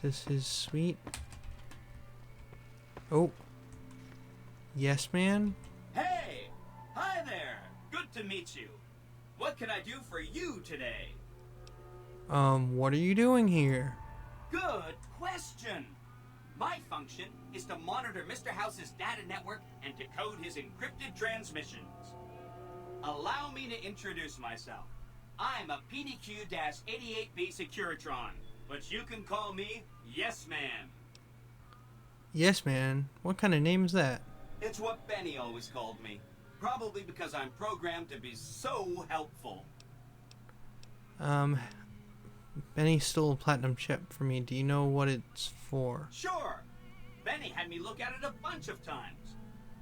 This is sweet. Oh. Yes, man? Hey! Hi there! Good to meet you. What can I do for you today? What are you doing here? Good question! My function is to monitor Mr. House's data network and decode his encrypted transmissions. Allow me to introduce myself. I'm a PDQ-88B Securitron, but you can call me Yes Man. Yes, man. What kind of name is that? It's what Benny always called me. Probably because I'm programmed to be so helpful. Benny stole a platinum chip for me. Do you know what it's for? Sure! Benny had me look at it a bunch of times.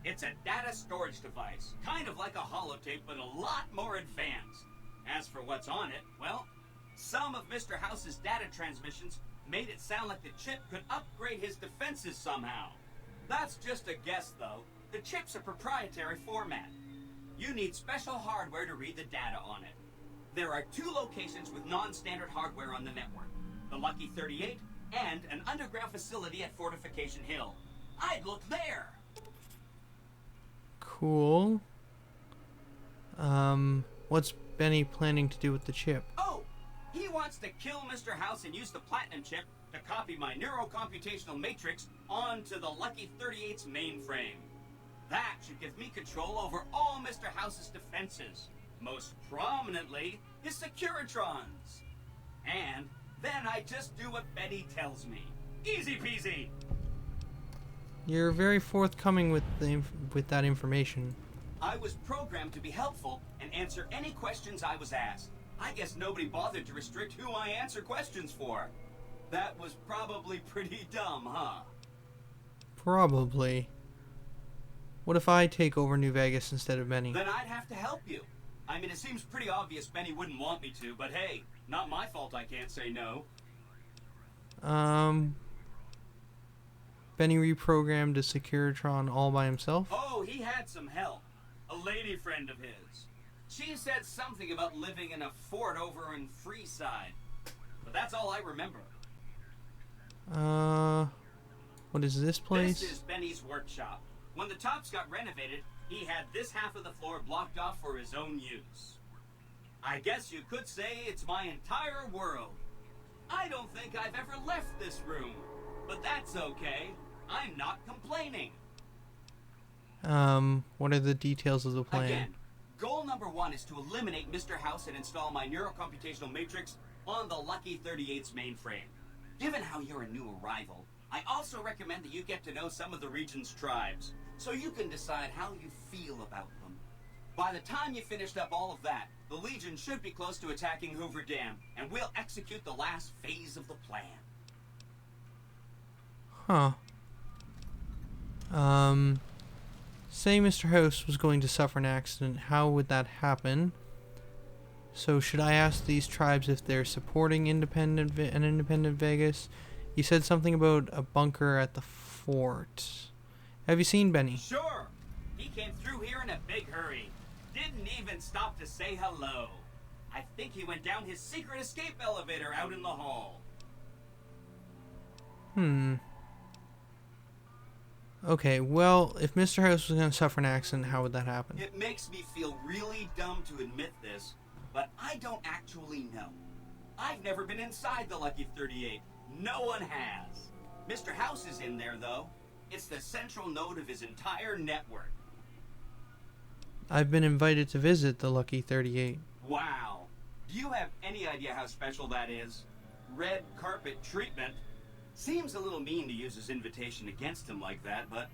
It's a data storage device, kind of like a holotape, but a lot more advanced. As for what's on it, well, some of Mr. House's data transmissions made it sound like the chip could upgrade his defenses somehow. That's just a guess, though. The chip's a proprietary format. You need special hardware to read the data on it. There are 2 locations with non-standard hardware on the network. The Lucky 38 and an underground facility at Fortification Hill. I'd look there! Cool. What's Benny planning to do with the chip? Oh! He wants to kill Mr. House and use the Platinum chip to copy my neurocomputational matrix onto the Lucky 38's mainframe. That should give me control over all Mr. House's defenses. Most prominently, his Securitrons. And then I just do what Benny tells me. Easy peasy! You're very forthcoming with that information. I was programmed to be helpful and answer any questions I was asked. I guess nobody bothered to restrict who I answer questions for. That was probably pretty dumb, huh? Probably. What if I take over New Vegas instead of Benny? Then I'd have to help you. I mean, it seems pretty obvious Benny wouldn't want me to, but hey, not my fault I can't say no. Benny reprogrammed a Securitron all by himself? Oh, he had some help. A lady friend of his. She said something about living in a fort over in Freeside. But that's all I remember. What is this place? This is Benny's workshop. When the tops got renovated, he had this half of the floor blocked off for his own use. I guess you could say it's my entire world. I don't think I've ever left this room, but that's okay. I'm not complaining. What are the details of the plan? Again, goal number 1 is to eliminate Mr. House and install my neurocomputational matrix on the Lucky 38's mainframe. Given how you're a new arrival, I also recommend that you get to know some of the region's tribes, so you can decide how you feel about them. By the time you finished up all of that, the Legion should be close to attacking Hoover Dam, and we'll execute the last phase of the plan. Huh. Say Mr. House was going to suffer an accident, how would that happen? So should I ask these tribes if they're supporting independent Vegas? You said something about a bunker at the fort. Have you seen Benny? Sure. He came through here in a big hurry. Didn't even stop to say hello. I think he went down his secret escape elevator out in the hall. Okay, well, if Mr. House was going to suffer an accident, how would that happen? It makes me feel really dumb to admit this, but I don't actually know. I've never been inside the Lucky 38. No one has. Mr. House is in there, though. It's the central node of his entire network. I've been invited to visit the Lucky 38. Wow. Do you have any idea how special that is? Red carpet treatment. Seems a little mean to use his invitation against him like that, but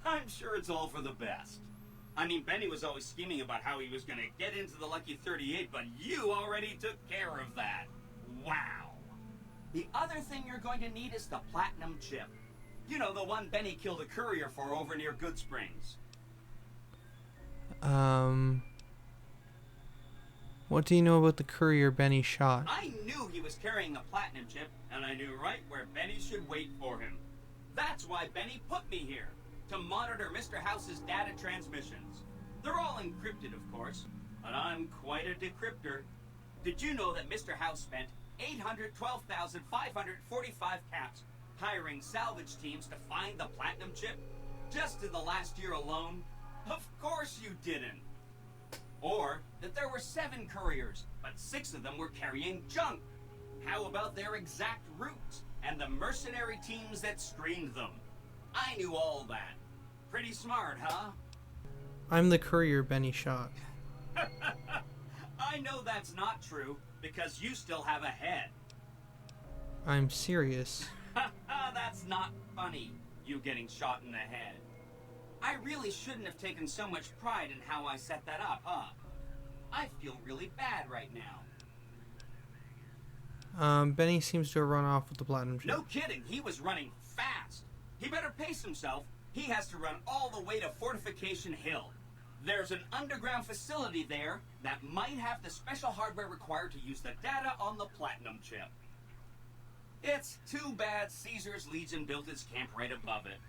I'm sure it's all for the best. I mean, Benny was always scheming about how he was going to get into the Lucky 38, but you already took care of that. Wow. The other thing you're going to need is the Platinum chip. You know, the one Benny killed a courier for over near Good Springs. What do you know about the courier Benny shot? I knew he was carrying a Platinum chip, and I knew right where Benny should wait for him. That's why Benny put me here, to monitor Mr. House's data transmissions. They're all encrypted, of course, but I'm quite a decryptor. Did you know that Mr. House spent 812,545 caps, hiring salvage teams to find the platinum chip? Just in the last year alone? Of course you didn't. Or that there were 7 couriers, but 6 of them were carrying junk. How about their exact routes and the mercenary teams that screened them? I knew all that. Pretty smart, huh? I'm the courier Benny shot. I know that's not true, because you still have a head. I'm serious. That's not funny, you getting shot in the head. I really shouldn't have taken so much pride in how I set that up, huh? I feel really bad right now. Benny seems to have run off with the platinum chip. No kidding, he was running fast. He better pace himself. He has to run all the way to Fortification Hill. There's an underground facility there that might have the special hardware required to use the data on the platinum chip. It's too bad Caesar's Legion built its camp right above it.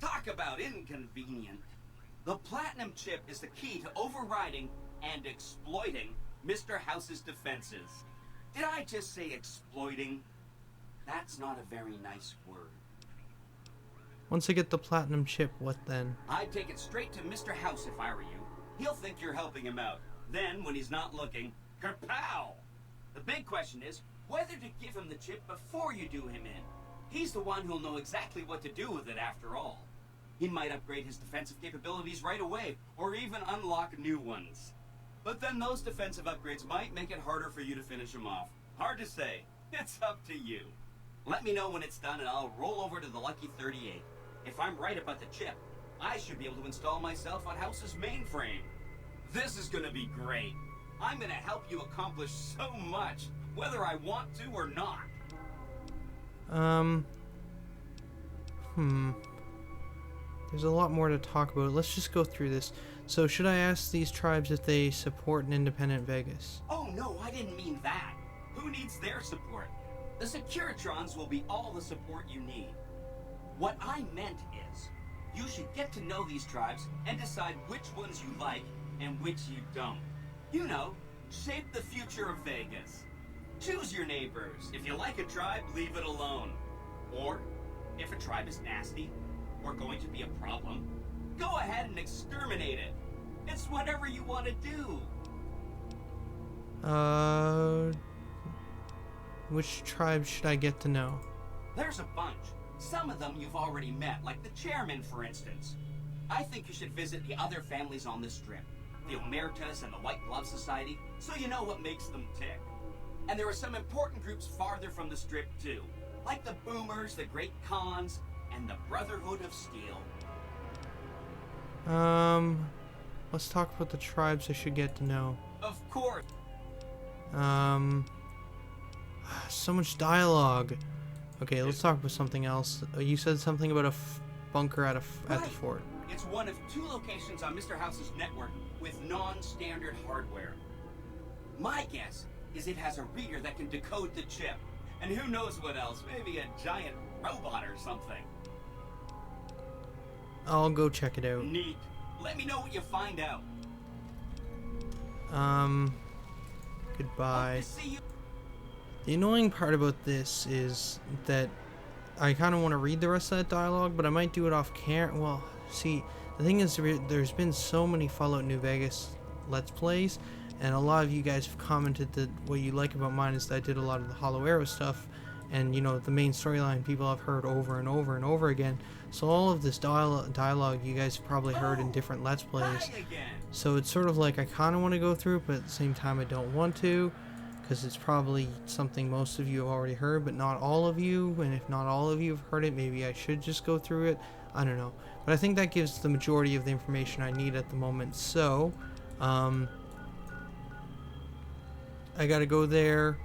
Talk about inconvenient. The platinum chip is the key to overriding and exploiting Mr. House's defenses. Did I just say exploiting? That's not a very nice word. Once I get the platinum chip, what then? I'd take it straight to Mr. House if I were you. He'll think you're helping him out. Then, when he's not looking, kerpow! The big question is whether to give him the chip before you do him in. He's the one who'll know exactly what to do with it after all. He might upgrade his defensive capabilities right away, or even unlock new ones. But then those defensive upgrades might make it harder for you to finish him off. Hard to say. It's up to you. Let me know when it's done and I'll roll over to the Lucky 38. If I'm right about the chip, I should be able to install myself on House's mainframe. This is gonna be great. I'm gonna help you accomplish so much, whether I want to or not. There's a lot more to talk about. Let's just go through this. So, should I ask these tribes if they support an independent Vegas? Oh no, I didn't mean that. Who needs their support? The Securitrons will be all the support you need. What I meant is, you should get to know these tribes and decide which ones you like and which you don't. You know, shape the future of Vegas. Choose your neighbors. If you like a tribe, leave it alone. Or, if a tribe is nasty, or going to be a problem, go ahead and exterminate it. It's whatever you want to do. Which tribes should I get to know? There's a bunch. Some of them you've already met, like the chairman, for instance. I think you should visit the other families on this strip, the Omertas and the White Glove Society, so you know what makes them tick. And there are some important groups farther from the strip, too, like the Boomers, the Great Khans, and the Brotherhood of Steel. Let's talk about the tribes I should get to know. Of course. So much dialogue. Okay, let's talk about something else. You said something about a bunker at the fort. It's one of 2 locations on Mr. House's network with non-standard hardware. My guess is it has a reader that can decode the chip. And who knows what else, maybe a giant robot or something. I'll go check it out. Neat. Let me know what you find out. Goodbye. Hope to see you. The annoying part about this is that I kind of want to read the rest of that dialogue, but I might do it off camera. Well, see, the thing is, there's been so many Fallout New Vegas Let's Plays, and a lot of you guys have commented that what you like about mine is that I did a lot of the Hollow Arrow stuff, and, you know, the main storyline people have heard over and over and over again. So all of this dialogue you guys have probably heard in different Let's Plays. So it's sort of like I kind of want to go through it, but at the same time I don't want to, because it's probably something most of you have already heard, but not all of you. And if not all of you have heard it, maybe I should just go through it. I don't know. But I think that gives the majority of the information I need at the moment. So, I gotta go there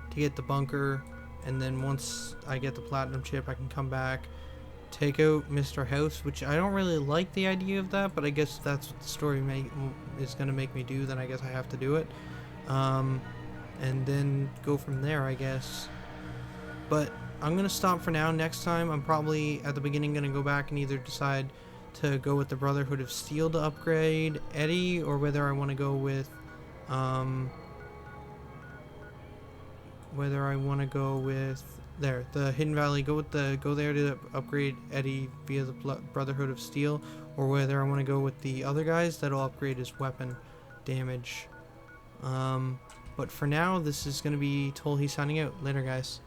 to get the bunker, and then once I get the platinum chip, I can come back, take out Mr. House, which I don't really like the idea of that, but I guess that's what the story is gonna make me do. Then I guess I have to do it. And then go from there, I guess. But I'm gonna stop for now. Next time, I'm probably at the beginning gonna go back and either decide to go with the Brotherhood of Steel to upgrade Eddie, or whether I want to go with whether I want to go with the Hidden Valley, go there to upgrade Eddie via the Brotherhood of Steel, or whether I want to go with the other guys that'll upgrade his weapon damage. But for now, this is going to be Tolhi signing out. Later, guys.